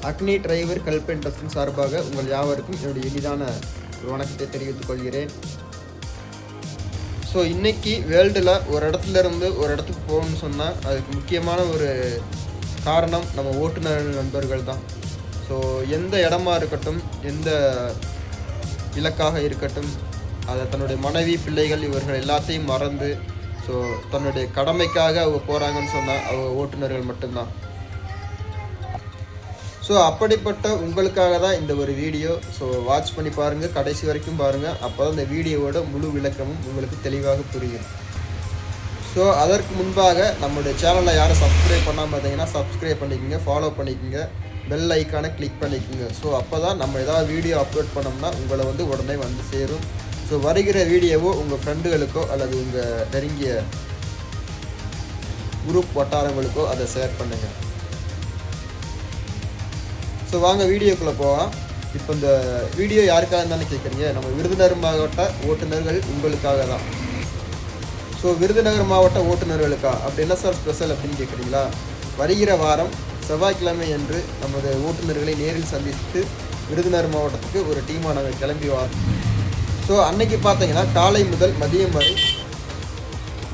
Agni driver help and ட்ரஸ்டின் சார்பாக உங்கள் யாவருக்கும் என்னுடைய எளிதான ஒரு வணக்கத்தை தெரிவித்துக் கொள்கிறேன். ஸோ இன்றைக்கி வேர்ல்டில் ஒரு இடத்துல இருந்து ஒரு இடத்துக்கு போகணும்னு சொன்னால் அதுக்கு முக்கியமான ஒரு காரணம் நம்ம ஓட்டுநர் நண்பர்கள் தான். ஸோ எந்த இடமா இருக்கட்டும், எந்த இலக்காக இருக்கட்டும், அதை தன்னுடைய மனைவி பிள்ளைகள் இவர்கள் எல்லாத்தையும் மறந்து ஸோ தன்னுடைய கடமைக்காக அவங்க போகிறாங்கன்னு சொன்னால் அவங்க ஓட்டுநர்கள் மட்டும்தான். ஸோ அப்படிப்பட்ட உங்களுக்காக தான் இந்த ஒரு வீடியோ. ஸோ வாட்ச் பண்ணி பாருங்கள், கடைசி வரைக்கும் பாருங்கள். அப்போ தான் இந்த வீடியோவோட முழு விளக்கமும் உங்களுக்கு தெளிவாக புரியும். ஸோ அதற்கு முன்பாக நம்மளுடைய சேனலை யாரும் சப்ஸ்கிரைப் பண்ணாமல் பார்த்தீங்கன்னா சப்ஸ்கிரைப் பண்ணிக்கோங்க, ஃபாலோ பண்ணிக்கோங்க, பெல் ஐக்கானை கிளிக் பண்ணிக்கோங்க. ஸோ அப்போ தான் நம்ம ஏதாவது வீடியோ அப்லோட் பண்ணோம்னா உங்களை உடனே வந்து சேரும். ஸோ வருகிற வீடியோவோ உங்கள் ஃப்ரெண்டுகளுக்கோ அல்லது உங்கள் நெருங்கிய குரூப் வட்டாரங்களுக்கோ அதை ஷேர் பண்ணுங்கள். ஸோ வாங்க வீடியோக்குள்ளே போகலாம். இப்போ இந்த வீடியோ யாருக்காக இருந்தாலும் கேட்குறீங்க, நம்ம விருதுநகர் மாவட்ட ஓட்டுநர்கள் உங்களுக்காக தான். ஸோ விருதுநகர் மாவட்ட ஓட்டுநர்களுக்கா அப்படி என்ன சார் ஸ்பெஷல் அப்படின்னு கேட்குறீங்களா? வருகிற வாரம் செவ்வாய்க்கிழமை என்று நமது ஓட்டுநர்களை நேரில் சந்தித்து விருதுநகர் மாவட்டத்துக்கு ஒரு டீமாக நாங்கள் கிளம்பி வரோம். ஸோ அன்னைக்கு பார்த்தீங்கன்னா காலை முதல் மதியம் வரை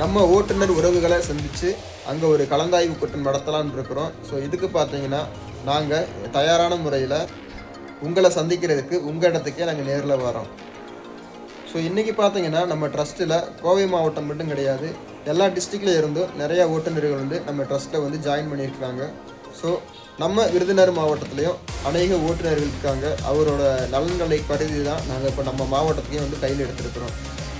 நம்ம ஓட்டுநர் உறவுகளை சந்தித்து அங்கே ஒரு கலந்தாய்வு கூட்டம் நடத்தலான்னு இருக்கிறோம். ஸோ இதுக்கு பார்த்தீங்கன்னா நாங்கள் தயாரான முறையில் உங்களை சந்திக்கிறதுக்கு உங்கள் இடத்துக்கே நாங்கள் நேரில் வரோம். ஸோ இன்றைக்கி பார்த்தீங்கன்னா நம்ம ட்ரஸ்ட்டில் கோவை மாவட்டம் மட்டும் கிடையாது, எல்லா டிஸ்ட்ரிக்டில் இருந்தும் நிறையா ஓட்டுநர்கள் நம்ம ட்ரஸ்ட்டில் ஜாயின் பண்ணியிருக்கிறாங்க. ஸோ நம்ம விருதுநகர் மாவட்டத்துலேயும் அநேக ஓட்டுநர்கள் இருக்காங்க. அவரோட நலன்களை கருதி தான் நாங்கள் இப்போ நம்ம மாவட்டத்துக்கே கையில் எடுத்துருக்குறோம்.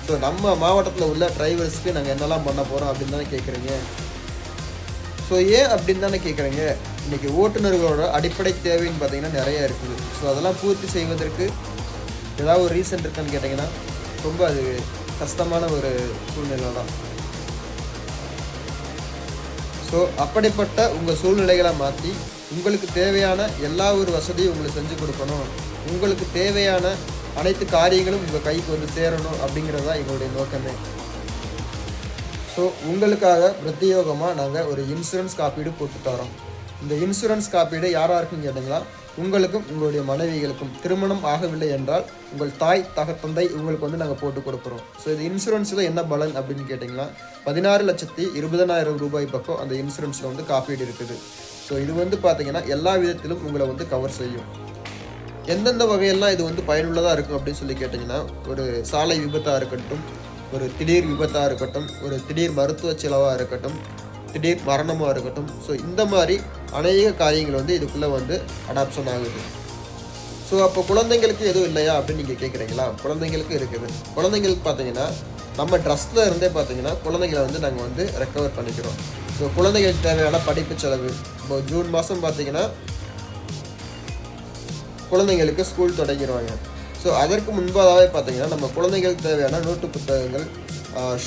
ஸோ நம்ம மாவட்டத்தில் உள்ள டிரைவர்ஸ்க்கு நாங்கள் என்னெல்லாம் பண்ண போகிறோம் அப்படின்னு தானே கேட்குறீங்க. ஸோ ஏன் அப்படின்னு தானே கேட்குறீங்க. இன்றைக்கி ஓட்டுநர்களோட அடிப்படை தேவைன்னு பார்த்தீங்கன்னா நிறையா இருக்குது. ஸோ அதெல்லாம் பூர்த்தி செய்வதற்கு ஏதாவது ஒரு ரீசன் இருக்கான்னு கேட்டிங்கன்னா ரொம்ப அது கஷ்டமான ஒரு சூழ்நிலை தான். ஸோ அப்படிப்பட்ட உங்கள் சூழ்நிலைகளை மாற்றி உங்களுக்கு தேவையான எல்லா ஒரு வசதியும் உங்களுக்கு செஞ்சு கொடுக்கணும், உங்களுக்கு தேவையான அனைத்து காரியங்களும் உங்கள் கைக்கு சேரணும் அப்படிங்கிறது தான் எங்களுடைய நோக்கமே. ஸோ உங்களுக்காக பிரத்யேகமாக நாங்கள் ஒரு இன்சூரன்ஸ் காப்பீடு போட்டு தரோம். இந்த இன்சூரன்ஸ் காப்பீடு யாராருக்குன்னு கேட்டிங்களா, உங்களுக்கும் உங்களுடைய மனைவிகளுக்கும் திருமணம் ஆகவில்லை என்றால் உங்கள் தாய் தந்தை உங்களுக்கு நாங்கள் போட்டு கொடுக்குறோம். ஸோ இது இன்சூரன்ஸில் என்ன பலன் அப்படின்னு கேட்டிங்கன்னா 16,20,000 ரூபாய் பக்கம் அந்த இன்சூரன்ஸில் காப்பீடு இருக்குது. ஸோ இது பார்த்தீங்கன்னா எல்லா விதத்திலும் உங்களை கவர் செய்யும். எந்தெந்த வகையெல்லாம் இது பயனுள்ளதாக இருக்கும் அப்படின்னு சொல்லி கேட்டிங்கன்னா, ஒரு சாலை விபத்தாக இருக்கட்டும், ஒரு திடீர் விபத்தாக இருக்கட்டும், ஒரு திடீர் மருத்துவ செலவாக இருக்கட்டும், திடீர் மரணமாக இருக்கட்டும். ஸோ இந்த மாதிரி அநேக காரியங்கள் இதுக்குள்ளே அடாப்ஷன் ஆகுது. ஸோ அப்போ குழந்தைங்களுக்கு எதுவும் இல்லையா அப்படின்னு நீங்கள் கேட்குறீங்களா? குழந்தைங்களுக்கு இருக்குது. குழந்தைங்களுக்கு பார்த்தீங்கன்னா நம்ம ட்ரஸ்ட்டில் இருந்தே பார்த்தீங்கன்னா குழந்தைங்களை நாங்கள் ரெக்கவர் பண்ணிக்கிறோம். ஸோ குழந்தைங்களுக்கு தேவையான படிப்பு செலவு இப்போ ஜூன் மாதம் பார்த்தீங்கன்னா குழந்தைங்களுக்கு ஸ்கூல் தொடங்கிடுவாங்க. ஸோ அதற்கு முன்பாகவே பார்த்தீங்கன்னா நம்ம குழந்தைங்களுக்கு தேவையான நோட்டு புத்தகங்கள்,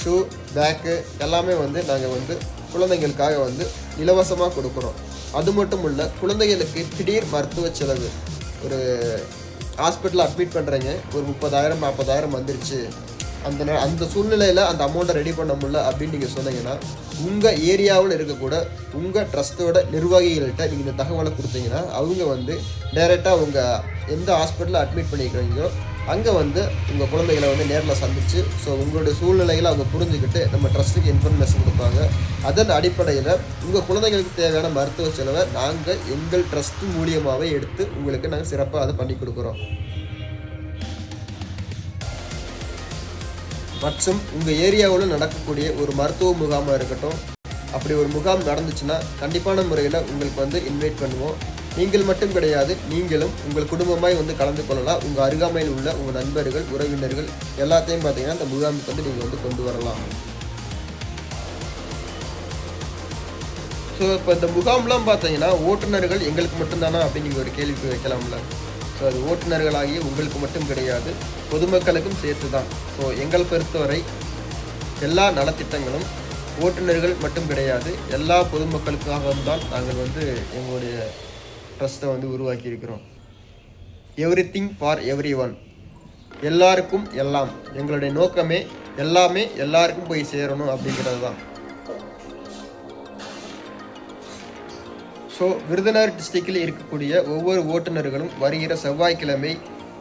ஷூ, பேக்கு எல்லாமே நாங்கள் குழந்தைங்களுக்காக இலவசமாக கொடுக்குறோம். அது மட்டும் இல்லை, குழந்தைகளுக்கு திடீர் மருத்துவ செலவு, ஒரு ஹாஸ்பிட்டலில் அட்மிட் பண்ணுறீங்க, ஒரு 30,000 40,000 வந்துருச்சு, அந்த சூழ்நிலையில் அந்த அமௌண்ட்டை ரெடி பண்ண முடியல அப்படின்னு நீங்கள் சொன்னீங்கன்னா உங்கள் ஏரியாவில் இருக்கக்கூட உங்கள் ட்ரஸ்ட்டோட நிர்வாகிகள்கிட்ட நீங்கள் இந்த தகவலை கொடுத்தீங்கன்னா அவங்க டைரெக்டாக உங்கள் எந்த ஹாஸ்பிட்டலில் அட்மிட் பண்ணிக்கிறீங்களோ அங்கே உங்கள் குழந்தைகளை நேரில் சந்தித்து ஸோ உங்களுடைய சூழ்நிலைகளை அவங்க புரிஞ்சுக்கிட்டு நம்ம ட்ரஸ்ட்டுக்கு இன்ஃபர்மேஷன் கொடுப்பாங்க. அதன் அடிப்படையில் உங்கள் குழந்தைகளுக்கு தேவையான மருத்துவ செலவை நாங்கள் எங்கள் ட்ரஸ்ட்டு மூலியமாகவே எடுத்து உங்களுக்கு நாங்கள் சிறப்பாக அதை பண்ணி கொடுக்குறோம். மற்றும் உங்கள் ஏரியாவில் நடக்கக்கூடிய ஒரு மருத்துவ முகாமாக இருக்கட்டும், அப்படி ஒரு முகாம் நடந்துச்சுன்னா கண்டிப்பான முறையில் உங்களுக்கு இன்வைட் பண்ணுவோம். நீங்கள் மட்டும் கிடையாது, நீங்களும் உங்கள் குடும்பமாய் கலந்து கொள்ளலாம். உங்கள் அருகாமையில் உள்ள உங்கள் நண்பர்கள், உறவினர்கள் எல்லாத்தையும் பார்த்தீங்கன்னா இந்த முகாமுக்கு நீங்கள் கொண்டு வரலாம். ஸோ இப்போ இந்த முகாம்லாம் பார்த்தீங்கன்னா ஓட்டுநர்கள் எங்களுக்கு மட்டும்தானா அப்படின்னு நீங்கள் ஒரு கேள்வி வைக்கலாம்ல. ஸோ அது ஓட்டுநர்களாகிய உங்களுக்கு மட்டும் கிடையாது, பொதுமக்களுக்கும் சேர்த்து தான். ஸோ எங்களை பொறுத்தவரை எல்லா நலத்திட்டங்களும் ஓட்டுநர்கள் மட்டும் கிடையாது, எல்லா பொதுமக்களுக்காகவும் தான் நாங்கள் எங்களுடைய ட்ரஸ்ட்டை உருவாக்கியிருக்கிறோம். எவ்ரிதிங் ஃபார் எவ்ரி ஒன், எல்லாருக்கும் எல்லாம். எங்களுடைய நோக்கமே எல்லாமே எல்லாருக்கும் போய் சேரணும் அப்படிங்கிறது தான். ஸோ விருதுநகர் டிஸ்ட்ரிக்டில் இருக்கக்கூடிய ஒவ்வொரு ஓட்டுநர்களும் வருகிற செவ்வாய்க்கிழமை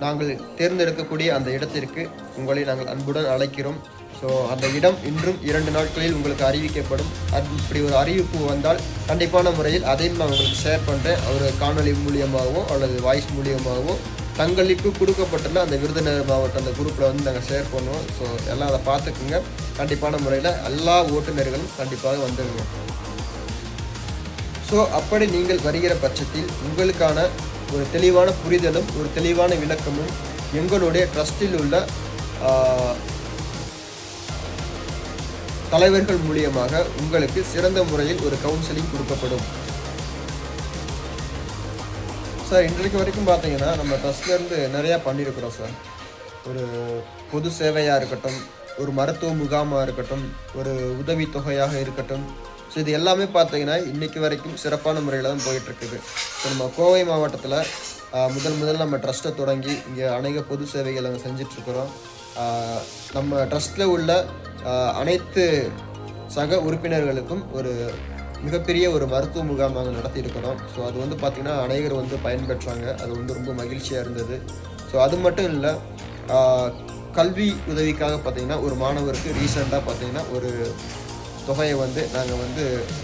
நாங்கள் தேர்ந்தெடுக்கக்கூடிய அந்த இடத்திற்கு உங்களை நாங்கள் அன்புடன் அழைக்கிறோம். ஸோ அந்த இடம் இன்றும் 2 நாட்களில் உங்களுக்கு அறிவிக்கப்படும். இப்படி ஒரு அறிவிப்பு வந்தால் கண்டிப்பான முறையில் அதையும் நான் உங்களுக்கு ஷேர் பண்ணுறேன். ஒரு காணொலி மூலியமாகவோ அல்லது வாய்ஸ் மூலியமாகவோ தங்களுக்கு கொடுக்கப்பட்டுள்ள அந்த விருதுநகர் மாவட்டம் அந்த குரூப்பில் வந்து நாங்கள் ஷேர் பண்ணுவோம். ஸோ எல்லாம் அதை பார்த்துக்குங்க. கண்டிப்பான முறையில் எல்லா ஓட்டுநர்களும் கண்டிப்பாக வந்துடுங்க. ஸோ அப்படி நீங்கள் வருகிற பட்சத்தில் உங்களுக்கான ஒரு தெளிவான புரிதலும் ஒரு தெளிவான விளக்கமும் எங்களுடைய ட்ரஸ்டில் உள்ள தலைவர்கள் மூலியமாக உங்களுக்கு சிறந்த முறையில் ஒரு கவுன்சிலிங் கொடுக்கப்படும். சார் இன்றைக்கு வரைக்கும் பார்த்தீங்கன்னா நம்ம ட்ரஸ்ட்லேருந்து நிறையா பண்ணியிருக்கிறோம் சார். ஒரு பொது சேவையாக இருக்கட்டும், ஒரு மருத்துவ முகாமாக இருக்கட்டும், ஒரு உதவித்தொகையாக இருக்கட்டும். ஸோ இது எல்லாமே பார்த்தீங்கன்னா இன்றைக்கி வரைக்கும் சிறப்பான முறையில் தான் போயிட்டுருக்குது. ஸோ நம்ம கோவை மாவட்டத்தில் முதல் நம்ம ட்ரஸ்ட்டை தொடங்கி இங்கே அநேக பொது சேவைகள் நாங்கள் செஞ்சிட்ருக்குறோம். நம்ம ட்ரஸ்ட்டில் உள்ள அனைத்து சக உறுப்பினர்களுக்கும் ஒரு மிகப்பெரிய ஒரு மருத்துவ முகாம் நாங்கள் நடத்தியிருக்கிறோம். ஸோ அது வந்து பார்த்திங்கன்னா அநேகர் வந்து பயன்பெற்றாங்க. அது வந்து ரொம்ப மகிழ்ச்சியாக இருந்தது. ஸோ அது மட்டும் இல்லை, கல்வி உதவிக்காக பார்த்திங்கன்னா ஒரு மாணவருக்கு ரீசெண்டாக பார்த்திங்கன்னா ஒரு தொகையை வந்து நாங்கள் வந்து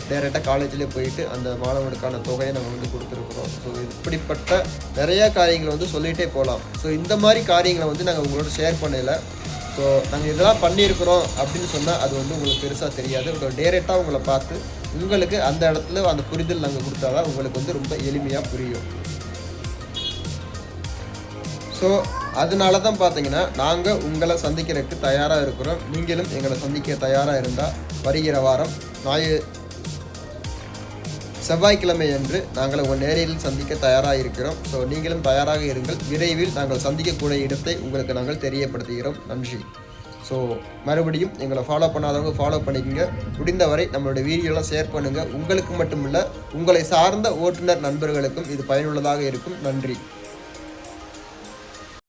டைரெக்டாக காலேஜ்லேயே போயிட்டு அந்த மாணவனுக்கான தொகையை நாங்கள் வந்து கொடுத்துருக்குறோம். ஸோ இப்படிப்பட்ட நிறையா காரியங்களை வந்து சொல்லிகிட்டே போகலாம். ஸோ இந்த மாதிரி காரியங்களை வந்து நாங்கள் உங்களோட ஷேர் பண்ணல. ஸோ நாங்கள் இதெல்லாம் பண்ணியிருக்கிறோம் அப்படின்னு சொன்னால் அது வந்து உங்களுக்கு பெருசாக தெரியாது. டைரெக்டாக உங்களை பார்த்து உங்களுக்கு அந்த இடத்துல அந்த புரிதல் நாங்கள் கொடுத்தாதான் உங்களுக்கு வந்து ரொம்ப எளிமையாக புரியும். ஸோ அதனால தான் பார்த்தீங்கன்னா நாங்கள் உங்களை சந்திக்கிறதுக்கு தயாராக இருக்கிறோம். நீங்களும் எங்களை சந்திக்க தயாராக இருந்தால் வருகிற வாரம் செவ்வாய்க்கிழமை அன்று நாங்கள் உங்கள் நேரில் சந்திக்க தயாராக இருக்கிறோம். ஸோ நீங்களும் தயாராக இருங்கள். விரைவில் நாங்கள் சந்திக்கக்கூடிய இடத்தை உங்களுக்கு நாங்கள் தெரியப்படுத்துகிறோம். நன்றி. ஸோ மறுபடியும் எங்களை ஃபாலோ பண்ணாதவங்க ஃபாலோ பண்ணிக்கோங்க. முடிந்தவரை நம்மளோட வீடியோலாம் ஷேர் பண்ணுங்கள். உங்களுக்கு மட்டும் இல்லை, உங்களை சார்ந்த ஓட்டுநர் நண்பர்களுக்கும் இது பயனுள்ளதாக இருக்கும். நன்றி.